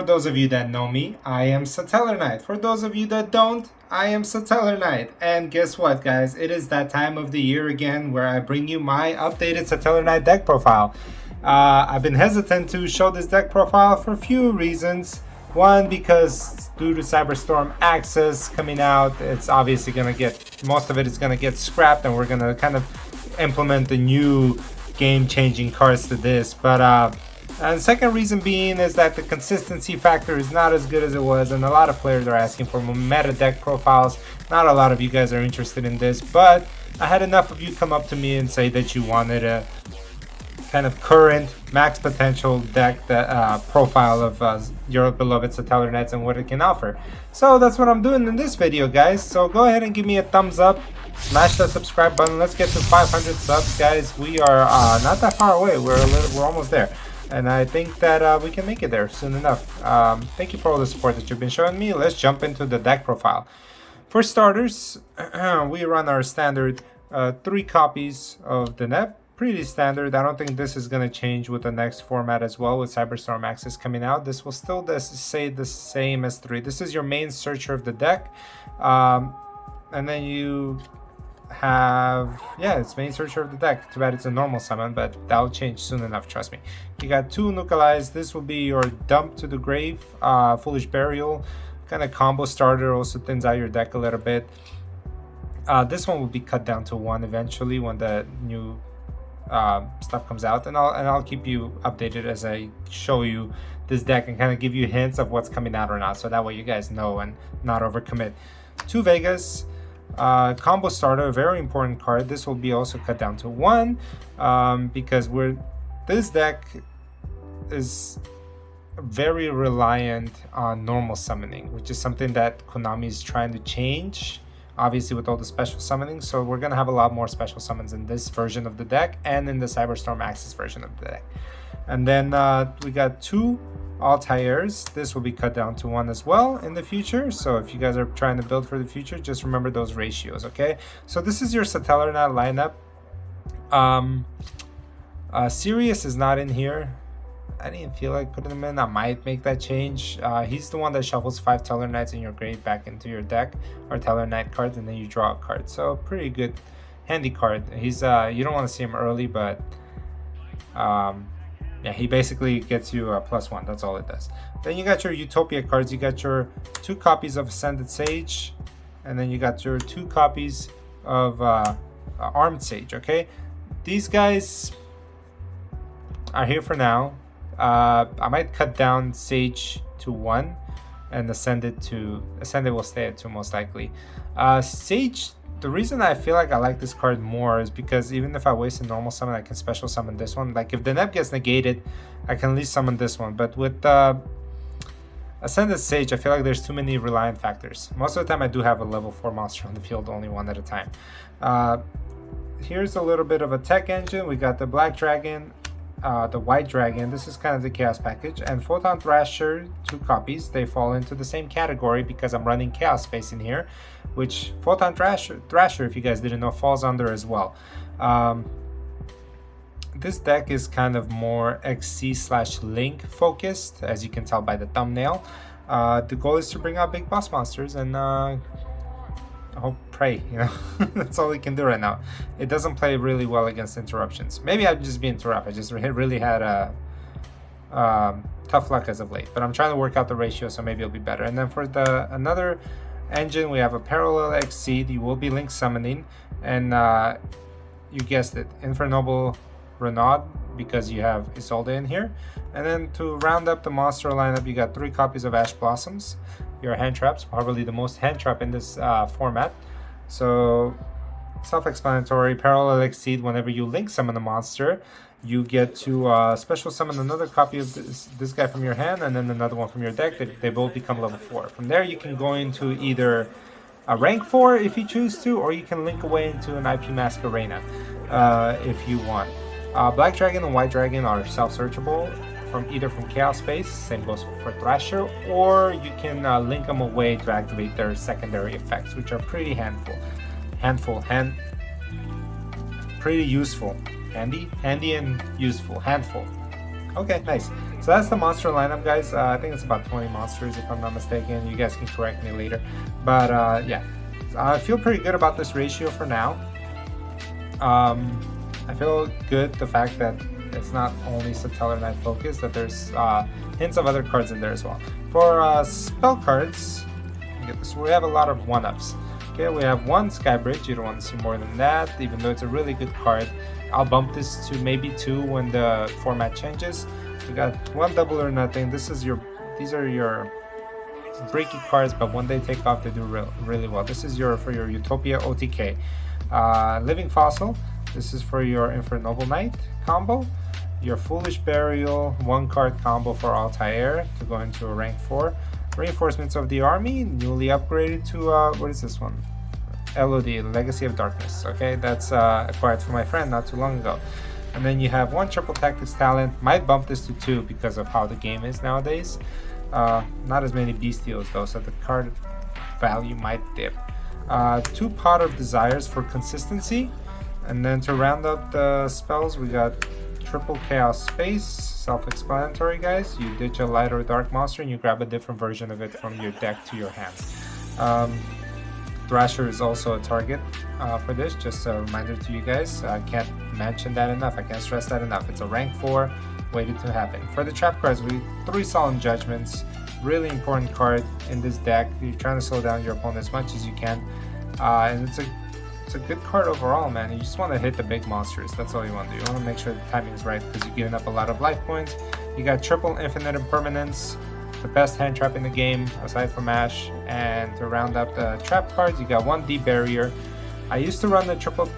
those of you that know me, I am Satellarknight. For those of you that don't, I am Satellarknight. And guess what, guys? It is that time of the year again where I bring you my updated Satellarknight deck profile. I've been hesitant to show this deck profile for a few reasons. One, because due to Cyberstorm Access coming out, it's obviously going to get, most of it is going to get scrapped, and we're going to kind of implement the new game-changing cards to this. And the second reason being is that the consistency factor is not as good as it was, and a lot of players are asking for meta deck profiles. Not a lot of you guys are interested in this, but I had enough of you come up to me and say that you wanted a kind of current max potential deck that profile of your beloved Satellarknights and what it can offer. So that's what I'm doing in this video, guys. So go ahead and give me a thumbs up, smash that subscribe button. Let's get to 500 subs, guys. We are not that far away. We're almost there. And I think that we can make it there soon enough. Thank you for all the support that you've been showing me. Let's jump into the deck profile. For starters, we run our standard 3 copies of the net. Pretty standard. I don't think this is going to change with the next format as well, with Cyberstorm Access coming out. This will still say the same as 3. This is your main searcher of the deck. And then you have, yeah, it's main searcher of the deck. Too bad it's a normal summon, but that'll change soon enough, trust me. You got 2 Nucalize. This will be your dump to the grave, Foolish Burial, kind of combo starter. Also thins out your deck a little bit. This one will be cut down to 1 eventually when the new stuff comes out, and I'll keep you updated as I show you this deck and kind of give you hints of what's coming out or not, so that way you guys know and not overcommit. 2 Vegas. Combo starter, a very important card. This will be also cut down to 1 because this deck is very reliant on normal summoning, which is something that Konami is trying to change, obviously, with all the special summoning. So we're gonna have a lot more special summons in this version of the deck and in the Cyberstorm Access version of the deck. And then we got 2 Altairs. This will be cut down to 1 as well in the future. So if you guys are trying to build for the future, just remember those ratios, okay? So this is your Satellarknight lineup. Sirius is not in here. I didn't feel like putting him in. I might make that change. He's the one that shuffles 5 Tellarknights in your grave back into your deck, or Tellarknight cards, and then you draw a card. So pretty good, handy card. He's you don't want to see him early, but yeah, he basically gets you a +1. That's all it does. Then you got your Utopia cards. You got your 2 copies of Ascended Sage, and then you got your 2 copies of Armed Sage. Okay, these guys are here for now. I might cut down Sage to 1 and Ascended will stay at 2 most likely. Sage, the reason I feel like I like this card more is because even if I waste a normal summon, I can special summon this one. Like if the net gets negated, I can at least summon this one. But with Ascended Sage, I feel like there's too many reliant factors. Most of the time I do have a level 4 monster on the field, only 1 at a time. Here's a little bit of a tech engine. We got the Black Dragon, the White Dragon. This is kind of the Chaos package, and Photon Thrasher, 2 copies. They fall into the same category because I'm running Chaos Space in here, which Photon Thrasher, if you guys didn't know, falls under as well. This deck is kind of more XC/Link focused, as you can tell by the thumbnail. The goal is to bring out big boss monsters and I hope, pray, you know. That's all we can do right now. It doesn't play really well against interruptions. Maybe I'm just being too rough. I just really had a tough luck as of late, but I'm trying to work out the ratio, so maybe it'll be better. And then for the another engine, we have a Parallel Exceed. You will be link summoning, and you guessed it, Infernoble Renaud, because you have Isolde in here. And then to round up the monster lineup, you got 3 copies of Ash Blossoms, your hand traps, probably the most hand trap in this format. So self-explanatory. Parallel Exceed, whenever you link summon a monster, you get to special summon another copy of this guy from your hand, and then another one from your deck. They both become level 4. From there you can go into either a rank 4 if you choose to, or you can link away into an IP Mask Arena if you want. Black Dragon and White Dragon are self-searchable either from Chaos Space, same goes for Thrasher, or you can link them away to activate their secondary effects, which are pretty pretty useful. Handy and useful. Handful. Okay, nice. So that's the monster lineup, guys. I think it's about 20 monsters if I'm not mistaken. You guys can correct me later. But yeah, I feel pretty good about this ratio for now. I feel good the fact that it's not only Satellarknight focused, that there's hints of other cards in there as well. For spell cards, get this, we have a lot of 1-ups. Okay, we have one Skybridge. You don't want to see more than that, even though it's a really good card. I'll bump this to maybe 2 when the format changes. We got one Double or Nothing. These are your breaky cards, but when they take off, they do really well. This is for your Utopia OTK. Living Fossil. This is for your Infernoble Knight combo. Your Foolish Burial, 1-card combo for Altair to go into a rank 4. Reinforcements of the Army, newly upgraded to, what is this one? LOD, Legacy of Darkness. Okay, that's acquired from my friend not too long ago. And then you have 1 Triple Tactics Talent. Might bump this to 2 because of how the game is nowadays. Not as many Bestials though, so the card value might dip. 2 Pot of Desires for consistency. And then to round up the spells, we got Triple Chaos Space, self-explanatory, guys. You ditch a light or dark monster and you grab a different version of it from your deck to your hand. Thrasher is also a target for this, just a reminder to you guys. I can't mention that enough, I can't stress that enough. It's a rank 4, waited to happen. For the trap cards, we 3 Solemn Judgments, really important card in this deck. You're trying to slow down your opponent as much as you can, and it's a good card overall, man. You just want to hit the big monsters. That's all you want to do. You want to make sure the timing is right because you're giving up a lot of life points. You got triple Infinite Impermanence, the best hand trap in the game aside from Ash. And to round up the trap cards, you got 1 D Barrier. I used to run the triple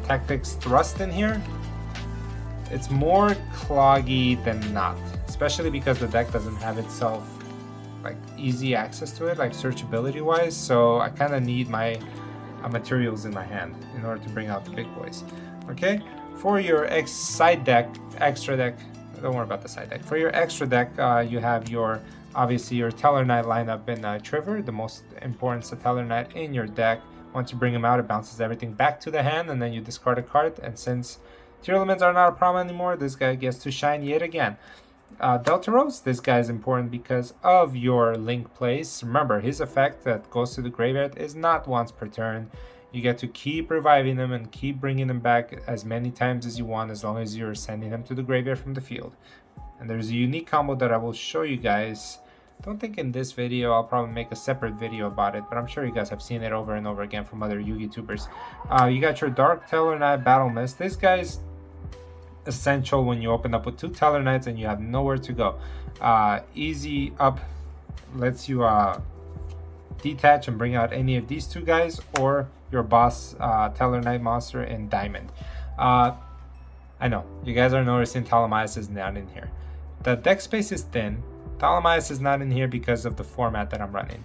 Tactics Thrust in here. It's more cloggy than not, especially because the deck doesn't have itself like easy access to it, like searchability wise. So I kind of need my materials in my hand in order to bring out the big boys. Okay, for your side deck, extra deck, don't worry about the side deck. For your extra deck, you have obviously your Satellarknight lineup in Trigger, the most important Satellarknight in your deck. Once you bring him out, it bounces everything back to the hand, and then you discard a card. And since tier elements are not a problem anymore, this guy gets to shine yet again. Deltaros, this guy is important because of your link plays. Remember, his effect that goes to the graveyard is not once per turn. You get to keep reviving them and keep bringing them back as many times as you want, as long as you're sending them to the graveyard from the field. And there's a unique combo that I will show you guys. Don't think in this video. I'll probably make a separate video about it, but I'm sure you guys have seen it over and over again from other YouTubers. You got your Dark Satellarknight Battle Mist. This guy's essential when you open up with 2 Satellarknights and you have nowhere to go. Easy up lets you detach and bring out any of these 2 guys or your boss Satellarknight monster in Diamond. I know you guys are noticing Talamias is not in here. The deck space is thin. Talamias is not in here because of the format that I'm running.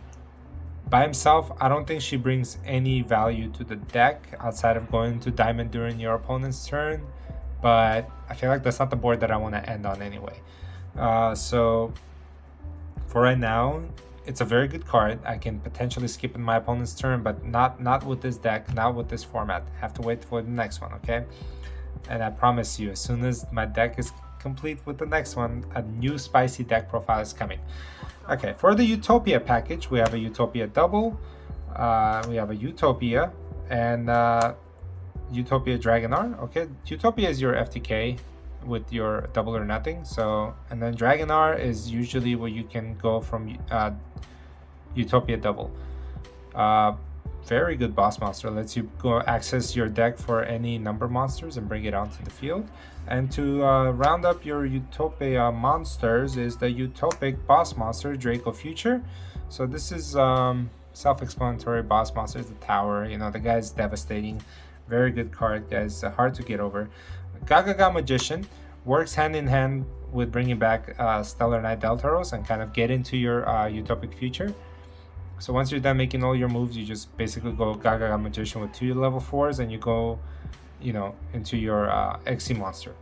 By himself, I don't think she brings any value to the deck outside of going to Diamond during your opponent's turn. But I feel like that's not the board that I want to end on anyway. So for right now, it's a very good card. I can potentially skip in my opponent's turn, but not with this deck, not with this format. Have to wait for the next one, okay? And I promise you, as soon as my deck is complete with the next one, a new spicy deck profile is coming. Okay, for the Utopia package, we have a Utopia double, we have a Utopia, and Utopia Dragonar. Okay, Utopia is your FTK with your double or nothing. So, and then Dragonar is usually where you can go from Utopia double. Very good boss monster. Lets you go access your deck for any number monsters and bring it onto the field. And to round up your Utopia monsters is the Utopic boss monster Draco Future. So this is self-explanatory. Boss monster is the tower. You know, the guy's devastating. Very good card, guys. Hard to get over. Gagaga Magician works hand in hand with bringing back Satellarknight Deltaros and kind of get into your Utopic Future. So once you're done making all your moves, you just basically go Gagaga Magician with 2 level 4s and you go, you know, into your XC monster.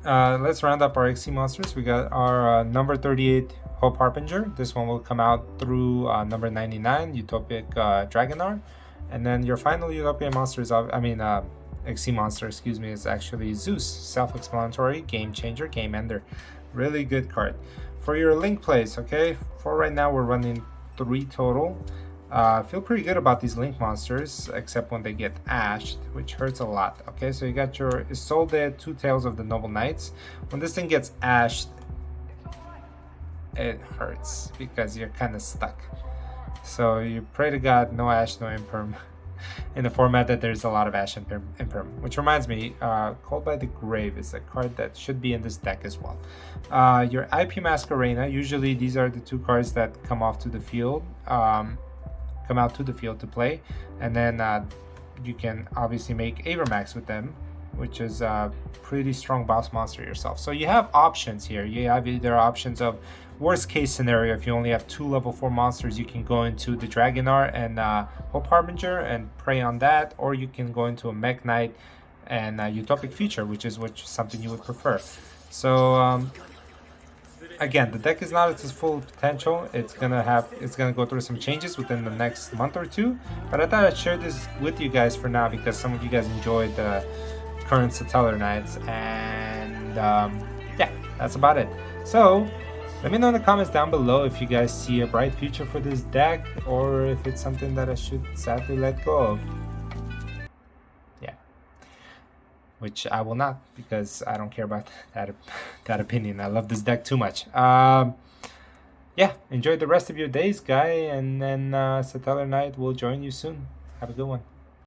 Let's round up our XC monsters. We got our number 38 Hope Harbinger. This one will come out through number 99 Utopic Dragonar. And then your final Utopia monster is, XC monster, excuse me, is actually Zeus. Self-explanatory, game changer, game ender. Really good card. For your link plays, okay, for right now we're running 3 total. Feel pretty good about these link monsters, except when they get ashed, which hurts a lot. Okay, so you got your Isolde, 2 Tails of the Noble Knights. When this thing gets ashed, it hurts because you're kind of stuck. So you pray to God, no ash, no imperm. In the format that there's a lot of ash and imperm. Which reminds me, Called by the Grave is a card that should be in this deck as well. Your IP Masquerena, usually these are the 2 cards that come off to the field. Come out to the field to play, and then you can obviously make Avermax with them, which is a pretty strong boss monster yourself. So you have options here. You have either options of worst case scenario, if you only have 2 level 4 monsters, you can go into the Dragonar and Hope Harbinger and prey on that, or you can go into a Mech Knight and Utopic Future, which is something you would prefer. So again, the deck is not at its full potential. It's gonna go through some changes within the next month or 2. But I thought I'd share this with you guys for now because some of you guys enjoyed the current Satellarknights, and yeah, that's about it. So let me know in the comments down below if you guys see a bright future for this deck, or if it's something that I should sadly let go of. Which I will not, because I don't care about that opinion. I love this deck too much. Yeah, enjoy the rest of your days, guy, and then Satellarknight will join you soon. Have a good one.